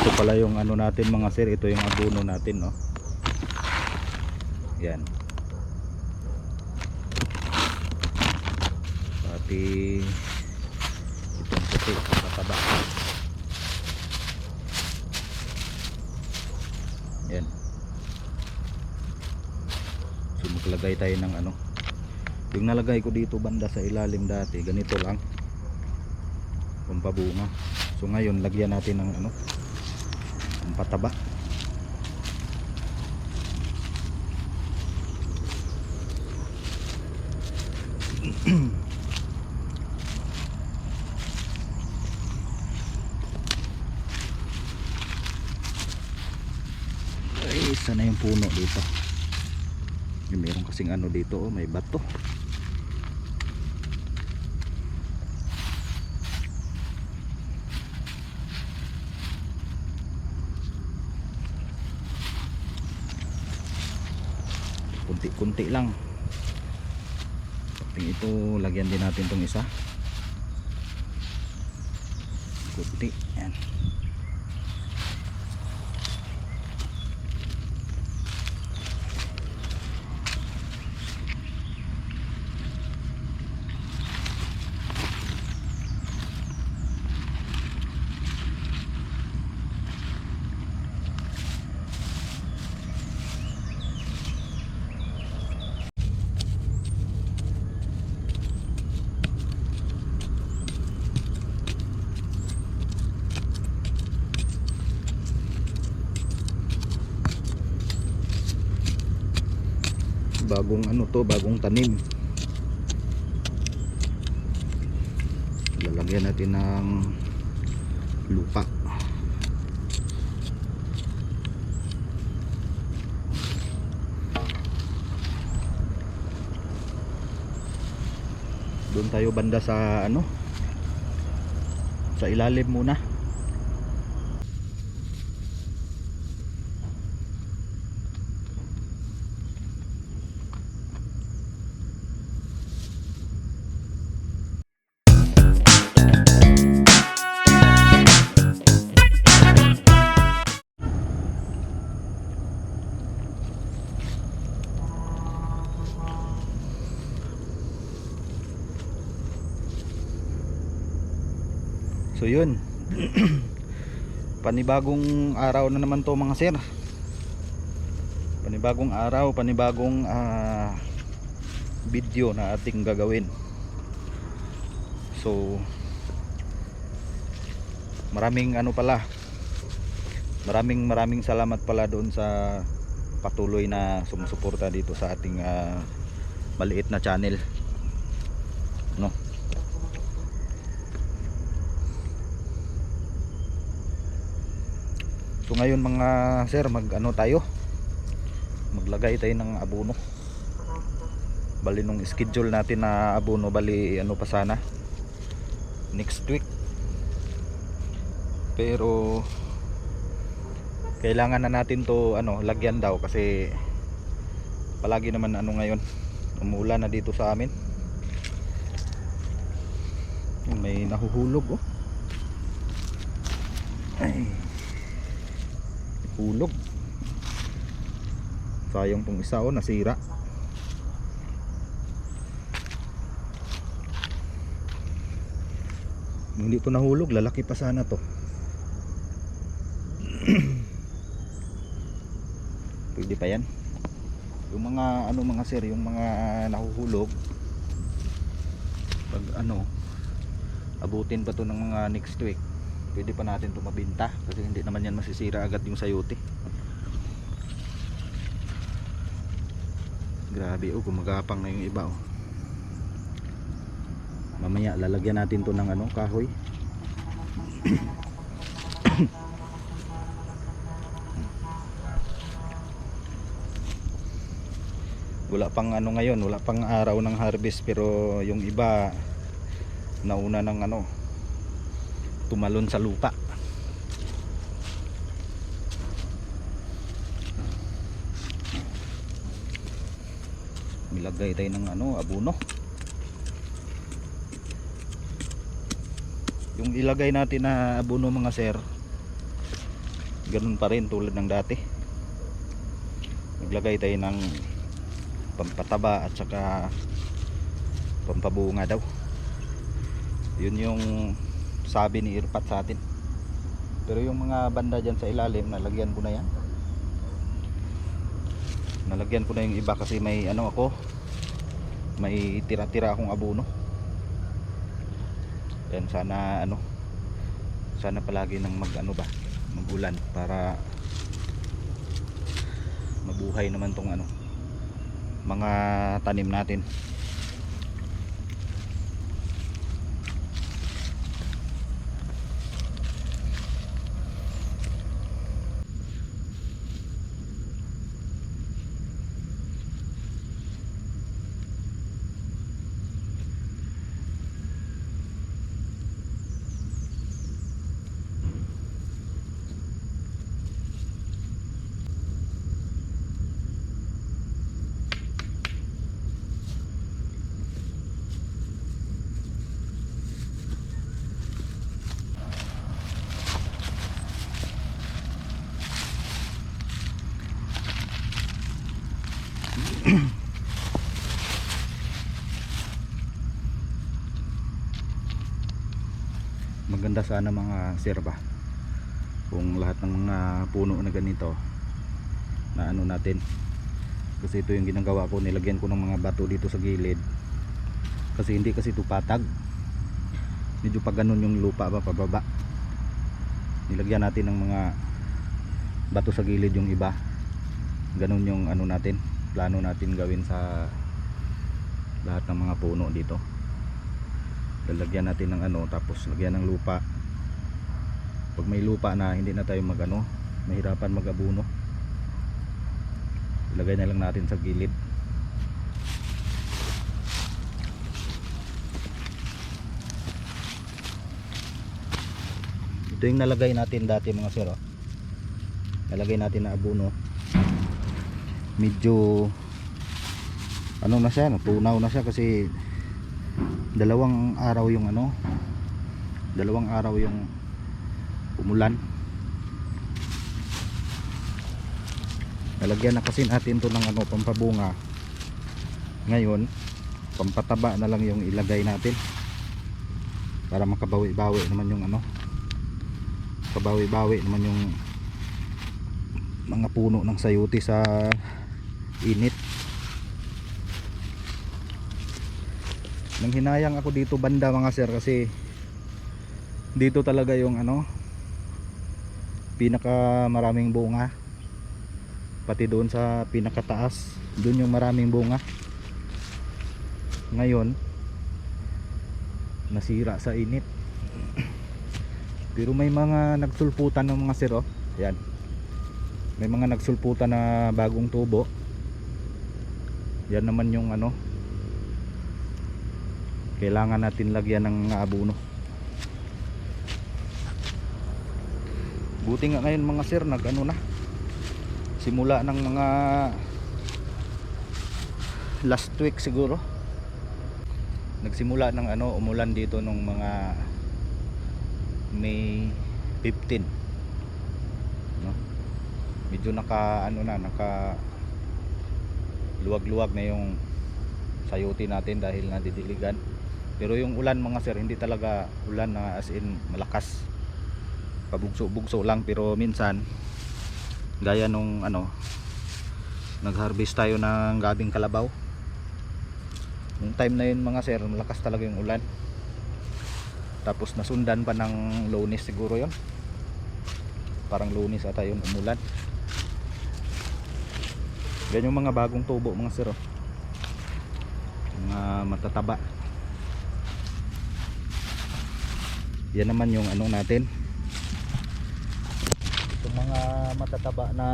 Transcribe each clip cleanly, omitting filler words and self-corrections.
Ito pala yung ano natin mga sir, ito yung abono natin, no. Yan. Pati itong puti mataba. Yan. So maglagay tayo ng ano. Yung nalagay ko dito banda sa ilalim dati, ganito lang. Pampabunga. So ngayon lagyan natin ng ano, pampataba. Ay, isa na yung puno dito. Yung meron kasing ano dito, oh, may bato. Kunti-kunti lang. Pati ito, lagyan din natin tong isa. Kunti, yan. Bagong ano to, bagong tanim. Lalagyan natin ng lupa. Doon tayo banda sa ano, sa ilalim muna. So yun. Panibagong araw na naman to mga sir. Panibagong araw, panibagong video na ating gagawin. So maraming ano pala, maraming salamat pala doon sa patuloy na sumusuporta dito sa ating maliit na channel, no. So ngayon mga sir, mag-ano tayo, maglagay tayo ng abono. Bali nung schedule natin na abono, bali ano pa sana next week, pero kailangan na natin to ano, lagyan daw kasi palagi naman ano ngayon, umuulan na dito sa amin. May nahuhulog, oh. Ay, hulog. Sayang tong isa, oh, nasira. Hindi to nahulog, lalaki pa sana to. Pwede pa yan. Yung mga ano mga sir, yung mga nahuhulog, pag ano, abutin pa to ng mga next week, pwede pa natin ito mabinta kasi hindi naman yan masisira agad yung sayote. Grabe, oh, gumagapang na yung iba, oh. Mamaya lalagyan natin to ng ano, kahoy. Wala pang ano ngayon, wala pang araw ng harvest, pero yung iba nauna ng ano, tumalon sa lupa. Nilagay tayo ng ano, abono. Yung ilagay natin na abono mga sir, ganun pa rin tulad ng dati. Naglagay tayo ng pampataba at saka pampabunga daw. Yun yung sabi ni Irpat sa atin. Pero yung mga banda dyan sa ilalim, nalagyan ko na yan. Nalagyan ko na yung iba kasi may ano ako, may tira-tira akong abono. Yan, sana ano, sana palagi nang mag-ano ba, magulan para mabuhay naman tong ano, mga tanim natin. Maganda sana mga sirba kung lahat ng mga puno na ganito na ano natin, kasi ito yung ginagawa ko, nilagyan ko ng mga bato dito sa gilid kasi hindi kasi ito patag, medyo pa ganun yung lupa ba pababa. Nilagyan natin ng mga bato sa gilid yung iba, ganun yung ano natin, plano natin gawin sa lahat ng mga puno dito. Lalagyan natin ng ano, tapos lagyan ng lupa. Pag may lupa na, hindi na tayo magano, mahirapan mag-abuno. Ilagay na lang natin sa gilid. Ito yung nalagay natin dati mga sir, oh. Nalagay natin na abuno. Medyo ano na siya, natunaw na siya kasi dalawang araw yung ano, dalawang araw yung umulan. Nalagyan na kasi natin to ng ano, pampabunga. Ngayon pampataba na lang yung ilagay natin para makabawi-bawi naman yung ano, kabawi-bawi naman yung mga puno ng sayuti sa init. Nang hinayang ako dito banda mga sir kasi dito talaga yung ano, pinaka maraming bunga, pati doon sa pinakataas doon yung maraming bunga. Ngayon nasira sa init. Pero may mga nagsulputan ng mga sir, oh. Yan, may mga nagsulputan na bagong tubo. Yan naman yung ano, kailangan natin lagyan ng abono. Buti nga ngayon mga sir, nag ano na, simula ng mga last week siguro, nagsimula ng ano, umulan dito nung mga May 15, no? Medyo naka ano na, naka luwag-luwag na yung sayuti natin dahil nadidiligan. Pero yung ulan mga sir, hindi talaga ulan na as in malakas, pabugso-bugso lang. Pero minsan gaya nung ano, nag-harvest tayo ng gabing kalabaw, yung time na yun mga sir, malakas talaga yung ulan. Tapos nasundan pa ng Lunes siguro yun, parang Lunes ata yun umulan. Yan yung mga bagong tubo mga sir, oh. Mga matataba. Yan naman yung ano natin, itong mga matataba na,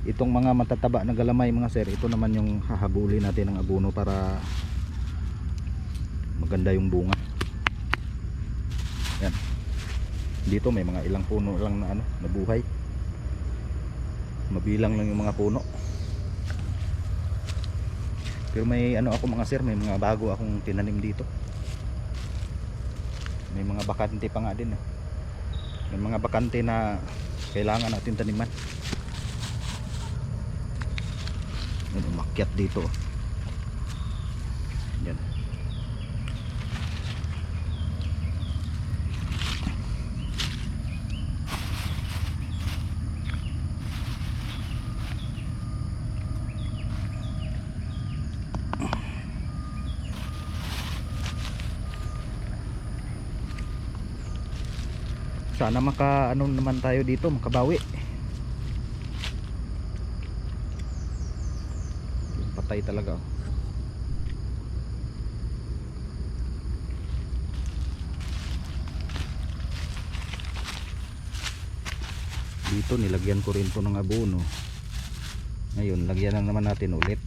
itong mga matataba na galamay mga sir, ito naman yung hahabulin natin ng abono para maganda yung bunga. Yan, dito may mga ilang puno lang na ano, nabuhay, mabilang lang yung mga puno. Pero may ano ako mga sir, may mga bago akong tinanim dito. May mga bakante pa nga din, eh. May mga bakante na kailangan natin taniman. Yan, umakyat dito. Yan. Sana maka ano naman tayo dito, makabawi. Patay talaga oh. Dito nilagyan ko rin to ng abono. Ngayon lagyan na naman natin ulit.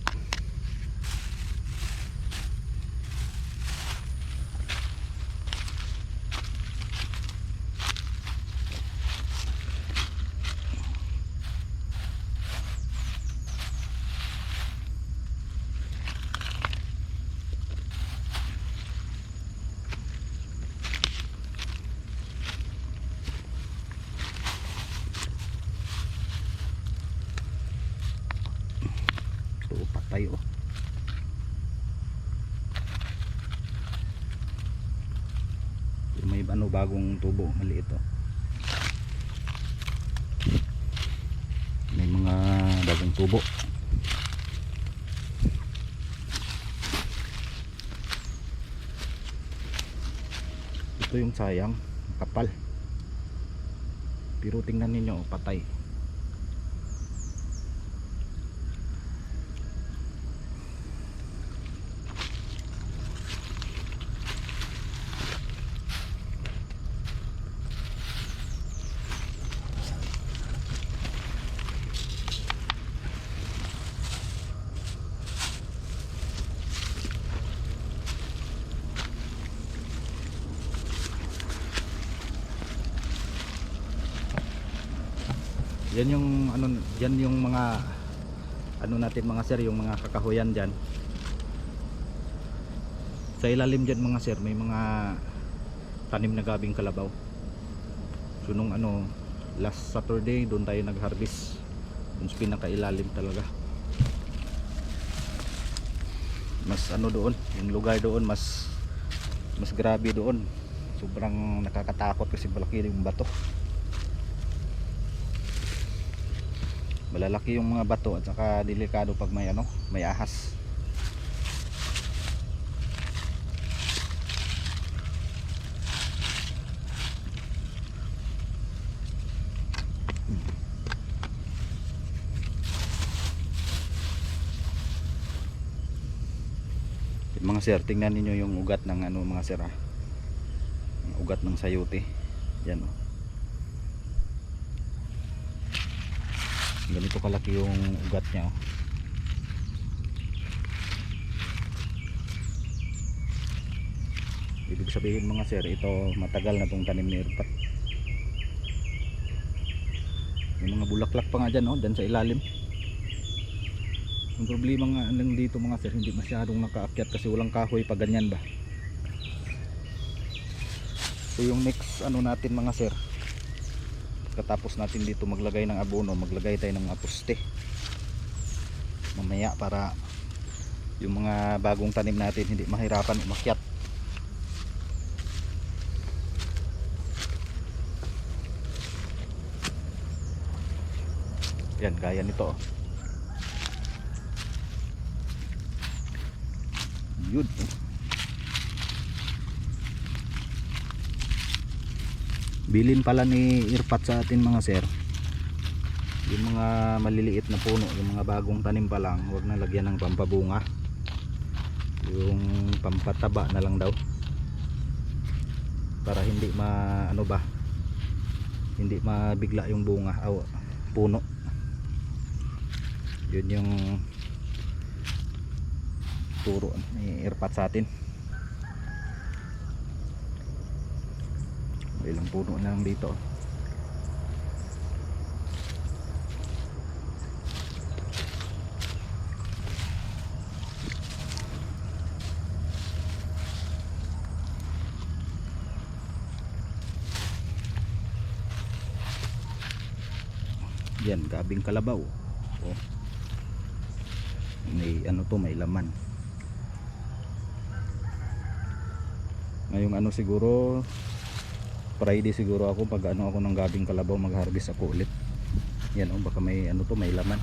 Patay oh. May ano bagong tubo maliit oh. May mga bagong tubo. Ito yung sayang, kapal. Pero tingnan ninyo oh, patay. Yan yung ano, yan yung mga ano natin mga sir, yung mga kakahuyan diyan. Sa ilalim diyan mga sir, may mga tanim na gabing kalabaw. So nung ano, last Saturday doon tayo nag-harvest. Doon sa pinakailalim talaga. Mas ano doon, yung lugar doon mas grabe doon. Sobrang nakakatakot kasi malaki yung bato. Malalaki yung mga bato at saka delikado pag may ano, may ahas. Mga sir, tingnan niyo yung ugat ng ano mga sir, ugat ng sayote. Yan oh. Ganito kalaki yung ugat niya oh. Ibig sabihin mga sir, ito matagal na tong tanim ni Irpat. May mga bulaklak pa nga dyan oh, dyan sa ilalim. Ang problema nga lang dito mga sir, hindi masyadong nakaakyat kasi walang kahoy pa ganyan ba. So yung next ano natin mga sir, katapos natin dito maglagay ng abono, maglagay tayo ng aposte mamaya para yung mga bagong tanim natin hindi mahirapan umakyat. Yan, gaya nito oh. Yun. Bilin pala ni Irpat sa atin mga sir, yung mga maliliit na puno, yung mga bagong tanim pa lang, huwag na lagyan ng pampabunga, yung pampataba na lang daw para hindi ano ba, hindi mabigla yung bunga o puno. Yun yung turo ni Irpat sa atin. Ilang puno na lang dito. Yan, gabing kalabaw. Oh. May ano to, may laman. Ngayong ano siguro Friday siguro ako pag ano ako ng gabing kalabaw, mag-harvest ako ulit. Yan oh, baka may ano to, may laman.